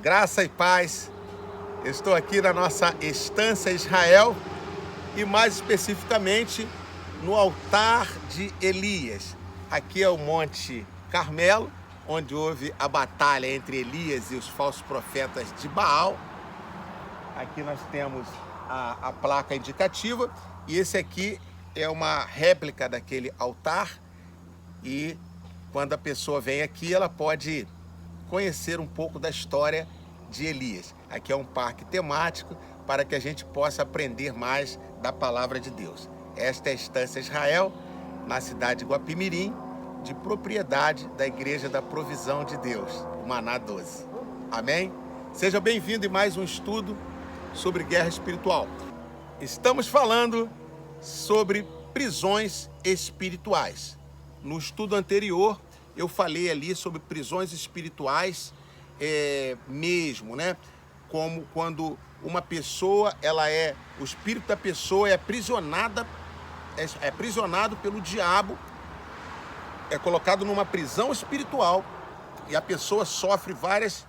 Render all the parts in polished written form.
Graça e paz. Eu estou aqui na nossa Estância Israel e mais especificamente no altar de Elias. Aqui é o Monte Carmelo, onde houve a batalha entre Elias e os falsos profetas de Baal. Aqui nós temos a placa indicativa e esse aqui é uma réplica daquele altar, e quando a pessoa vem aqui ela pode conhecer um pouco da história de Elias. Aqui é um parque temático para que a gente possa aprender mais da palavra de Deus. Esta é a Estância Israel, na cidade de Guapimirim, de propriedade da Igreja da Provisão de Deus, Maná 12. Amém? Seja bem-vindo em mais um estudo sobre guerra espiritual. Estamos falando sobre prisões espirituais. No estudo anterior, eu falei ali sobre prisões espirituais mesmo, né? Como quando uma pessoa, o espírito da pessoa é aprisionado pelo diabo, é colocado numa prisão espiritual e a pessoa sofre várias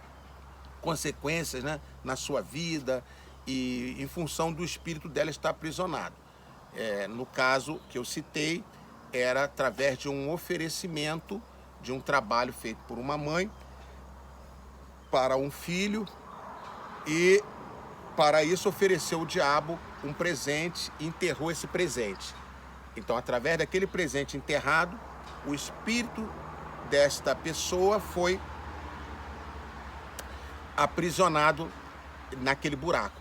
consequências, né, na sua vida e em função do espírito dela estar aprisionado. No caso que eu citei, era através de um oferecimento de um trabalho feito por uma mãe para um filho, e para isso ofereceu o diabo um presente e enterrou esse presente. Então, através daquele presente enterrado, o espírito desta pessoa foi aprisionado naquele buraco.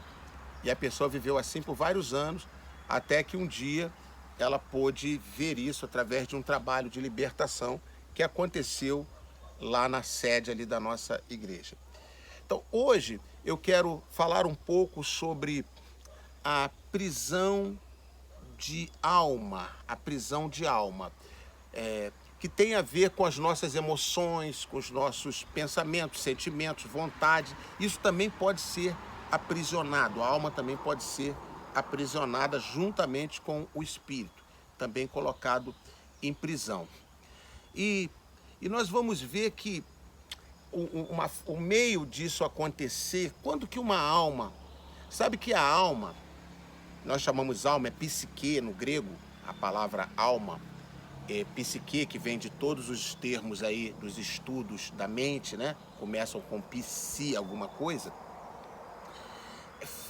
E a pessoa viveu assim por vários anos, até que um dia ela pôde ver isso através de um trabalho de libertação que aconteceu lá na sede ali da nossa igreja. Então, hoje eu quero falar um pouco sobre a prisão de alma, que tem a ver com as nossas emoções, com os nossos pensamentos, sentimentos, vontade. Isso também pode ser aprisionado, a alma também pode ser aprisionada juntamente com o espírito, também colocado em prisão. E nós vamos ver que o meio disso acontecer, quando que uma alma, sabe que a alma, nós chamamos alma, é psique no grego, a palavra alma é psique, que vem de todos os termos aí dos estudos da mente, né? Começam com psi, alguma coisa.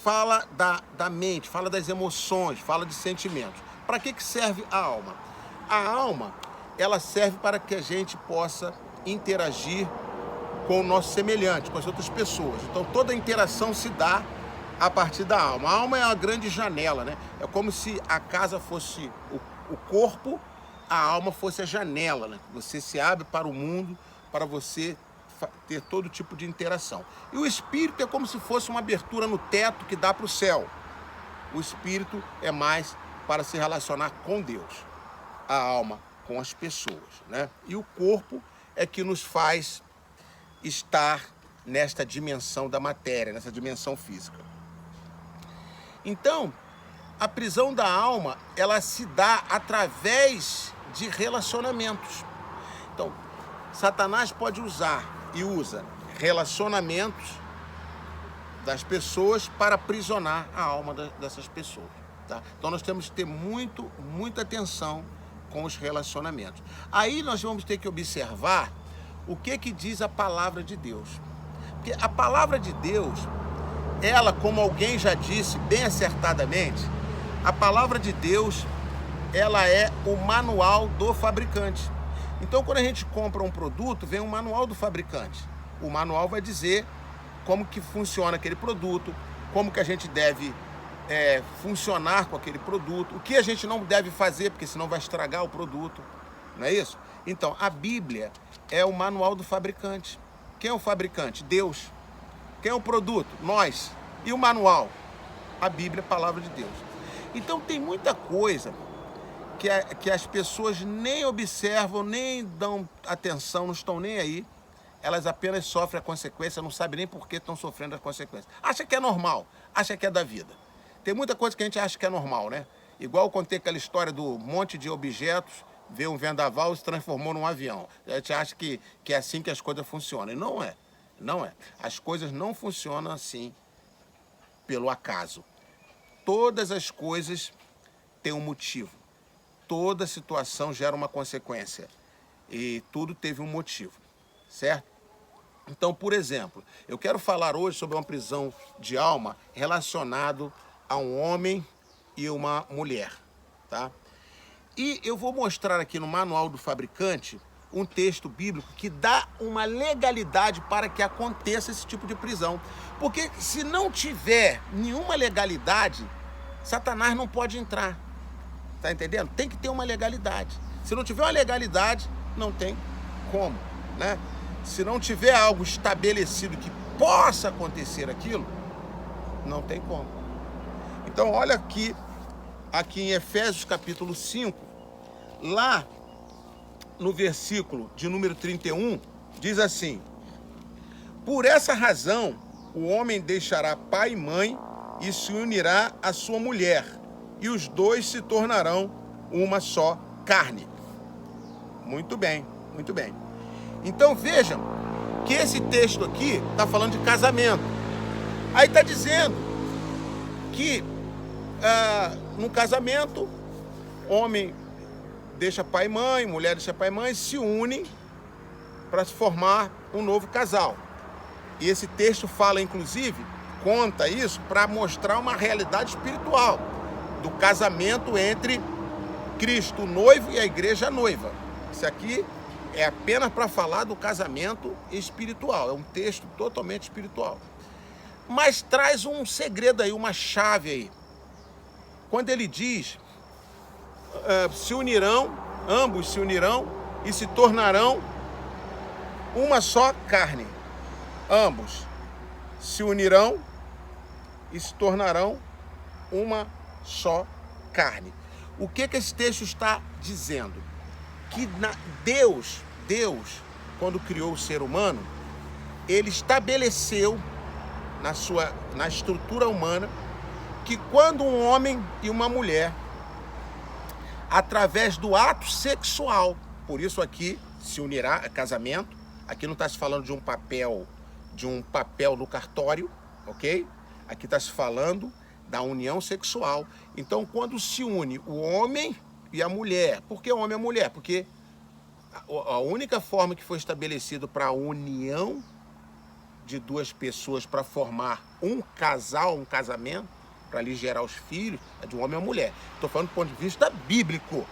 Fala da mente, fala das emoções, fala de sentimentos. Para que serve a alma? A alma, ela serve para que a gente possa interagir com o nosso semelhante, com as outras pessoas. Então toda a interação se dá a partir da alma. A alma é uma grande janela, né? É como se a casa fosse o corpo, a alma fosse a janela, né? Você se abre para o mundo, para você ter todo tipo de interação. E o espírito é como se fosse uma abertura no teto que dá para o céu. O espírito é mais para se relacionar com Deus, a alma com as pessoas, né? E o corpo é que nos faz estar nesta dimensão da matéria, nessa dimensão física. Então, a prisão da alma, ela se dá através de relacionamentos. Então, Satanás pode usar e usa relacionamentos das pessoas para aprisionar a alma dessas pessoas, tá? Então nós temos que ter muita atenção com os relacionamentos. Aí nós vamos ter que observar o que diz a palavra de Deus. Porque a palavra de Deus, ela, como alguém já disse bem acertadamente, a palavra de Deus, ela é o manual do fabricante. Então, quando a gente compra um produto, vem um manual do fabricante. O manual vai dizer como que funciona aquele produto, como que a gente deve funcionar com aquele produto, o que a gente não deve fazer, porque senão vai estragar o produto, não é isso? Então, a Bíblia é o manual do fabricante. Quem é o fabricante? Deus. Quem é o produto? Nós. E o manual? A Bíblia, a palavra de Deus. Então, tem muita coisa que as pessoas nem observam, nem dão atenção, não estão nem aí. Elas apenas sofrem a consequência, não sabem nem por que estão sofrendo as consequências. Acha que é normal, acha que é da vida. Tem muita coisa que a gente acha que é normal, né? Igual eu contei aquela história do monte de objetos, veio um vendaval e se transformou num avião. A gente acha que é assim que as coisas funcionam. E não é. Não é. As coisas não funcionam assim pelo acaso. Todas as coisas têm um motivo. Toda situação gera uma consequência. E tudo teve um motivo, certo? Então, por exemplo, eu quero falar hoje sobre uma prisão de alma relacionado a um homem e uma mulher, tá? E eu vou mostrar aqui no Manual do Fabricante um texto bíblico que dá uma legalidade para que aconteça esse tipo de prisão. Porque se não tiver nenhuma legalidade, Satanás não pode entrar. Tá entendendo? Tem que ter uma legalidade. Se não tiver uma legalidade, não tem como, né? Se não tiver algo estabelecido que possa acontecer aquilo, não tem como. Então, olha aqui em Efésios capítulo 5, lá no versículo de número 31, diz assim: por essa razão, o homem deixará pai e mãe e se unirá à sua mulher, e os dois se tornarão uma só carne. Muito bem, muito bem. Então vejam que esse texto aqui está falando de casamento. Aí está dizendo que no casamento, homem deixa pai e mãe, mulher deixa pai e mãe, se unem para se formar um novo casal. E esse texto fala, inclusive, conta isso para mostrar uma realidade espiritual do casamento entre Cristo, o noivo, e a igreja, a noiva. Isso aqui é apenas para falar do casamento espiritual. É um texto totalmente espiritual. Mas traz um segredo aí, uma chave aí. Quando ele diz, se unirão, ambos se unirão e se tornarão uma só carne. Ambos se unirão e se tornarão uma só carne. O que esse texto está dizendo? Que Deus, quando criou o ser humano, ele estabeleceu na estrutura humana que quando um homem e uma mulher, através do ato sexual, por isso aqui se unirá, é casamento, aqui não está se falando de um papel no cartório, ok? Aqui está se falando da união sexual. Então, quando se une o homem e a mulher, por que homem e a mulher? Porque a única forma que foi estabelecido para a união de duas pessoas para formar um casal, um casamento, para lhe gerar os filhos, é de um homem e uma mulher. Estou falando do ponto de vista bíblico,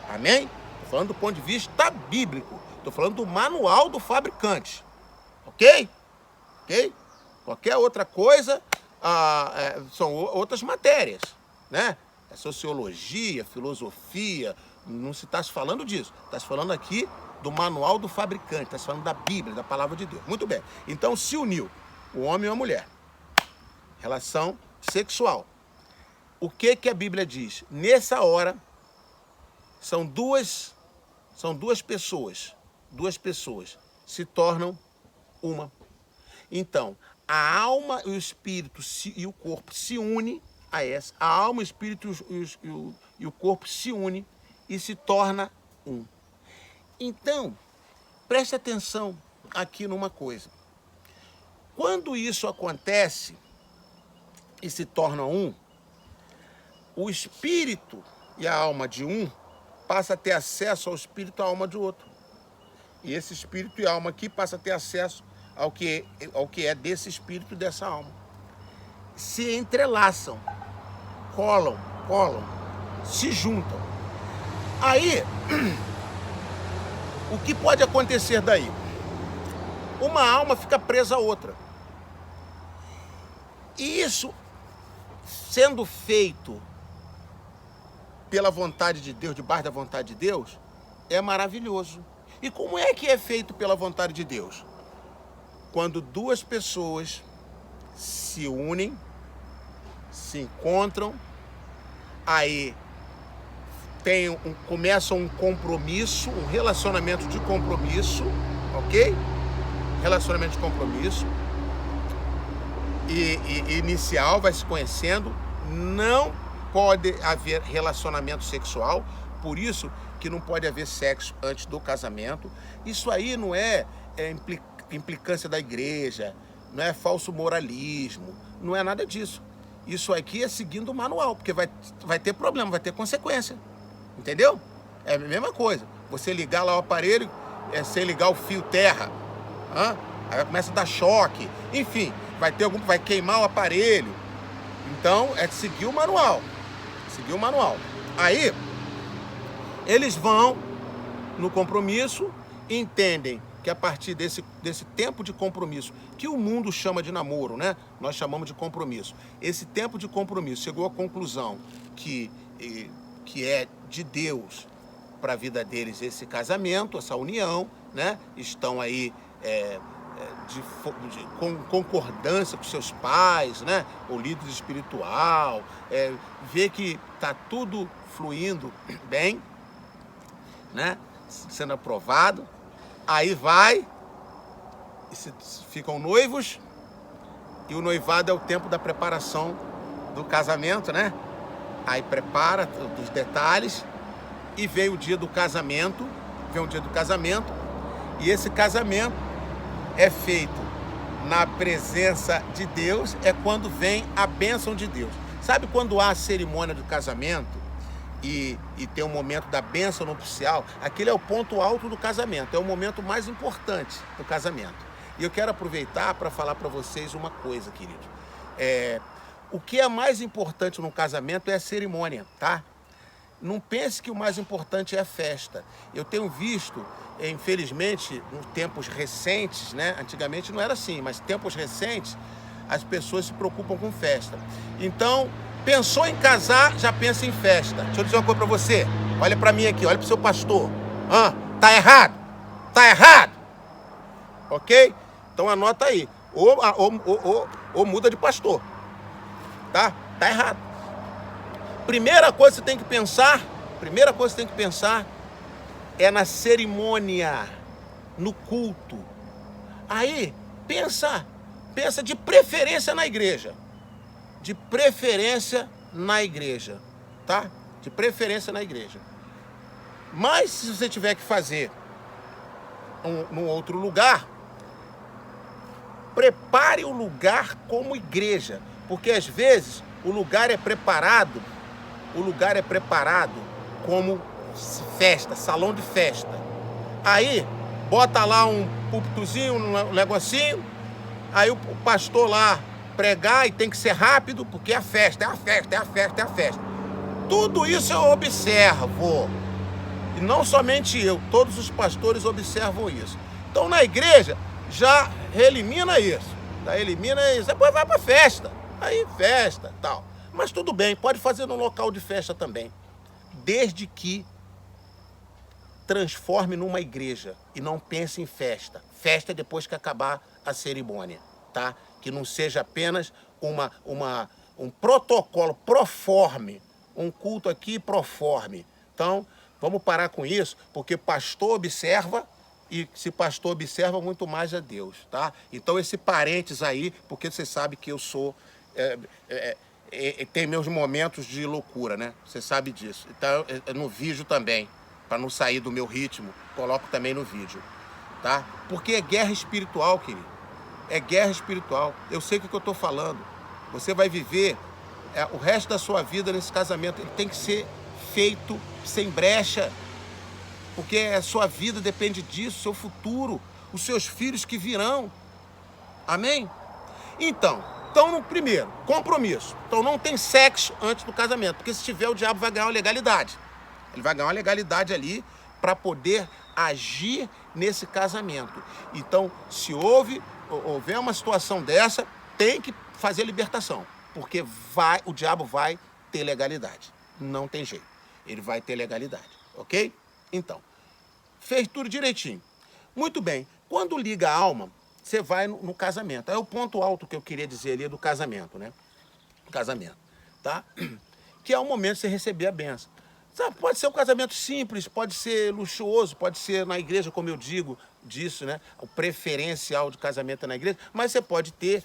amém? Estou falando do ponto de vista bíblico. Estou falando do Manual do Fabricante, ok? Ok? Qualquer outra coisa são outras matérias, né? É sociologia, filosofia, não se está se falando disso. Está se falando aqui do Manual do Fabricante, está se falando da Bíblia, da Palavra de Deus. Muito bem. Então se uniu o homem e a mulher. Relação sexual. O que a Bíblia diz? Nessa hora, são duas pessoas se tornam uma. Então, a alma e o espírito e o corpo se unem a essa. A alma, o espírito e o corpo se unem e se torna um. Então, preste atenção aqui numa coisa. Quando isso acontece e se torna um, o espírito e a alma de um passa a ter acesso ao espírito e à alma de outro. E esse espírito e alma aqui passa a ter acesso ao que é desse espírito e dessa alma. Se entrelaçam, colam, se juntam. Aí, o que pode acontecer daí? Uma alma fica presa a outra. E isso, sendo feito pela vontade de Deus, debaixo da vontade de Deus, é maravilhoso. E como é que é feito pela vontade de Deus? Quando duas pessoas se unem, se encontram, aí começa um compromisso, um relacionamento de compromisso, ok? Relacionamento de compromisso. E inicial, vai se conhecendo, não pode haver relacionamento sexual, por isso que não pode haver sexo antes do casamento. Isso aí não é implicância da igreja, não é falso moralismo, não é nada disso. Isso aqui é seguindo o manual, porque vai ter problema, vai ter consequência. Entendeu? É a mesma coisa. Você ligar lá o aparelho, sem ligar o fio terra. Aí começa a dar choque. Enfim, vai queimar o aparelho. Então, é seguir o manual. Seguir o manual. Aí, eles vão no compromisso, entendem que a partir desse tempo de compromisso, que o mundo chama de namoro, né? Nós chamamos de compromisso. Esse tempo de compromisso chegou à conclusão que é de Deus para a vida deles esse casamento, essa união, né? Estão aí com concordância com seus pais, né? O líder espiritual, vê que está tudo fluindo bem, né? Sendo aprovado. Aí ficam noivos, e o noivado é o tempo da preparação do casamento, né? Aí prepara os detalhes, e vem o dia do casamento, e esse casamento é feito na presença de Deus, é quando vem a bênção de Deus. Sabe quando há a cerimônia do casamento, e tem o momento da bênção nupcial? Aquele é o ponto alto do casamento, é o momento mais importante do casamento. E eu quero aproveitar para falar para vocês uma coisa, querido. O que é mais importante no casamento é a cerimônia, tá? Não pense que o mais importante é a festa. Eu tenho visto, infelizmente, em tempos recentes, né? Antigamente não era assim, mas tempos recentes, as pessoas se preocupam com festa. Então, pensou em casar, já pensa em festa. Deixa eu dizer uma coisa pra você. Olha pra mim aqui, olha pro seu pastor. Tá errado? Tá errado? Ok? Então anota aí. Ou muda de pastor. Tá? Tá errado. Primeira coisa que você tem que pensar é na cerimônia, no culto. Aí, pensa de preferência na igreja. De preferência na igreja, tá? De preferência na igreja. Mas se você tiver que fazer num outro lugar, prepare o lugar como igreja, porque às vezes o lugar é preparado como festa, salão de festa. Aí bota lá um púlpitozinho, um negocinho, aí o pastor lá pregar, e tem que ser rápido, porque é a festa. Tudo isso eu observo. E não somente eu, todos os pastores observam isso. Então na igreja, já elimina isso. Depois vai pra festa. Aí festa, tal. Mas tudo bem, pode fazer no local de festa também. Desde que transforme numa igreja e não pense em festa. Festa é depois que acabar a cerimônia, tá? Que não seja apenas um protocolo proforme, um culto aqui proforme. Então, vamos parar com isso, porque pastor observa, e se pastor observa, muito mais é Deus, tá? Então, esse parênteses aí, porque você sabe que eu sou... tem meus momentos de loucura, né? Você sabe disso. Então, no vídeo também, para não sair do meu ritmo, coloco também no vídeo, tá? Porque é guerra espiritual, querido. É guerra espiritual. Eu sei o que eu estou falando. Você vai viver o resto da sua vida nesse casamento. Ele tem que ser feito sem brecha, porque a sua vida depende disso, seu futuro, os seus filhos que virão. Amém? Então, no primeiro, compromisso. Então não tem sexo antes do casamento, porque se tiver, o diabo vai ganhar uma legalidade. Ele vai ganhar uma legalidade ali para poder agir nesse casamento. Então, se houver uma situação dessa, tem que fazer libertação, porque o diabo vai ter legalidade. Não tem jeito. Ele vai ter legalidade, ok? Então, fez tudo direitinho. Muito bem. Quando liga a alma, você vai no casamento. É o ponto alto que eu queria dizer ali do casamento, né? Casamento, tá? Que é o momento de você receber a bênção. Sabe, pode ser um casamento simples, pode ser luxuoso, pode ser na igreja, como eu digo disso, né? O preferencial de casamento é na igreja, mas você pode ter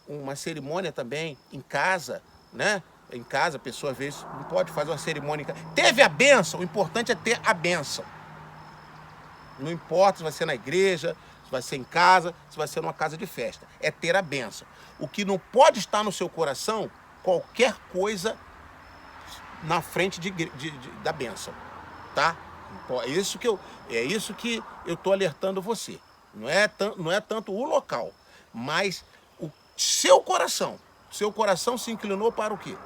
uma cerimônia também em casa, né? Em casa, a pessoa às vezes não pode fazer uma cerimônia em casa. Teve a bênção, o importante é ter a bênção. Não importa se vai ser na igreja, se vai ser em casa, se vai ser numa casa de festa. É ter a bênção. O que não pode estar no seu coração, qualquer coisa na frente da bênção, tá? É isso que eu estou alertando você. Não é tanto o local, mas o seu coração. Seu coração se inclinou para o quê?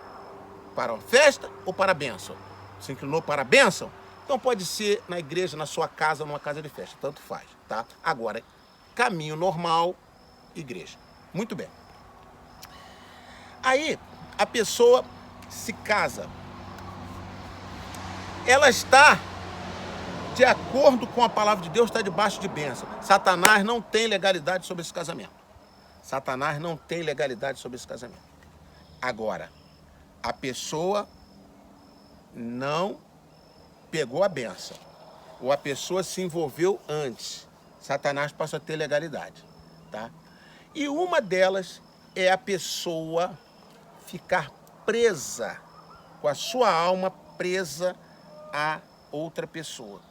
Para a festa ou para a bênção? Se inclinou para a bênção? Então pode ser na igreja, na sua casa, numa casa de festa, tanto faz, tá? Agora, caminho normal, igreja. Muito bem. Aí, a pessoa se casa. Ela está, de acordo com a palavra de Deus, está debaixo de bênção. Satanás não tem legalidade sobre esse casamento. Satanás não tem legalidade sobre esse casamento. Agora, a pessoa não pegou a bênção, ou a pessoa se envolveu antes, Satanás passa a ter legalidade, tá? E uma delas é a pessoa ficar presa, com a sua alma presa a outra pessoa.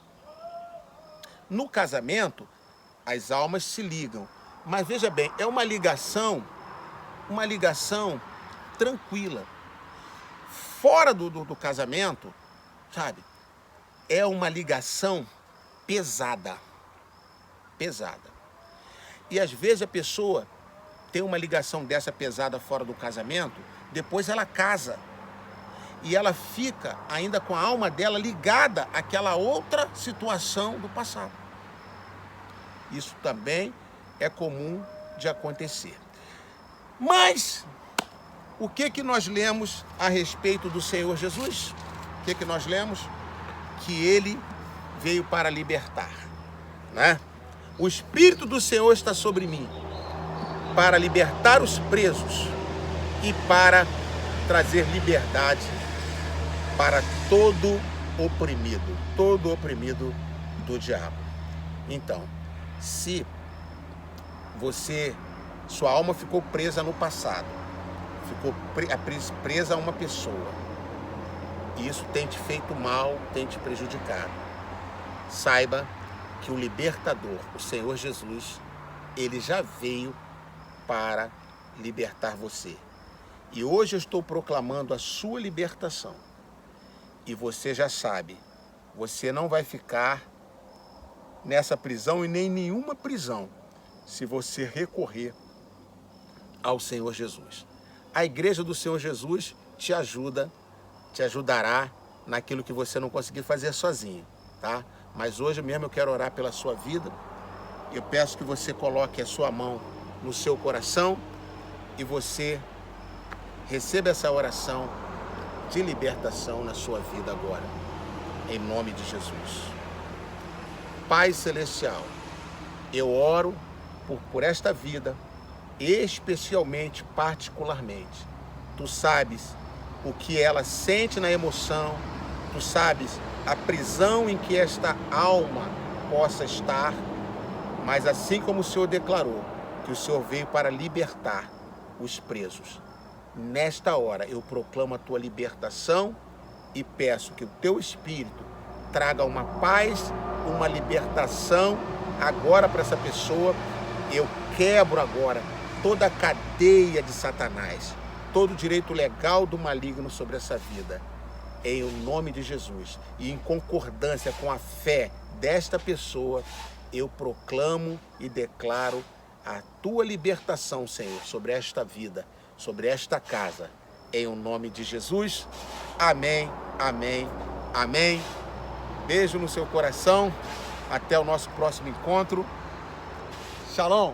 No casamento, as almas se ligam, mas veja bem, é uma ligação tranquila. Fora do casamento, sabe? É uma ligação pesada. Pesada. E às vezes a pessoa tem uma ligação dessa pesada fora do casamento, depois ela casa. E ela fica ainda com a alma dela ligada àquela outra situação do passado. Isso também é comum de acontecer. Mas o que nós lemos a respeito do Senhor Jesus? O que nós lemos? Que ele veio para libertar, né? O Espírito do Senhor está sobre mim, para libertar os presos e para trazer liberdade para todo oprimido do diabo. Então, se sua alma ficou presa no passado, ficou presa a uma pessoa, e isso tem te feito mal, tem te prejudicado, saiba que o libertador, o Senhor Jesus, ele já veio para libertar você. E hoje eu estou proclamando a sua libertação. E você já sabe, você não vai ficar nessa prisão e nem em nenhuma prisão se você recorrer ao Senhor Jesus. A igreja do Senhor Jesus te ajudará naquilo que você não conseguir fazer sozinho, tá? Mas hoje mesmo eu quero orar pela sua vida. Eu peço que você coloque a sua mão no seu coração e você receba essa oração de libertação na sua vida agora, em nome de Jesus. Pai Celestial, eu oro por esta vida, especialmente, particularmente. Tu sabes o que ela sente na emoção, tu sabes a prisão em que esta alma possa estar, mas assim como o Senhor declarou que o Senhor veio para libertar os presos, nesta hora eu proclamo a tua libertação e peço que o teu Espírito traga uma paz, uma libertação agora para essa pessoa. Eu quebro agora toda a cadeia de Satanás, todo o direito legal do maligno sobre essa vida, em nome de Jesus. E em concordância com a fé desta pessoa, eu proclamo e declaro a tua libertação, Senhor, sobre esta vida, sobre esta casa, em nome de Jesus. Amém, amém, amém. Beijo no seu coração. Até o nosso próximo encontro. Shalom.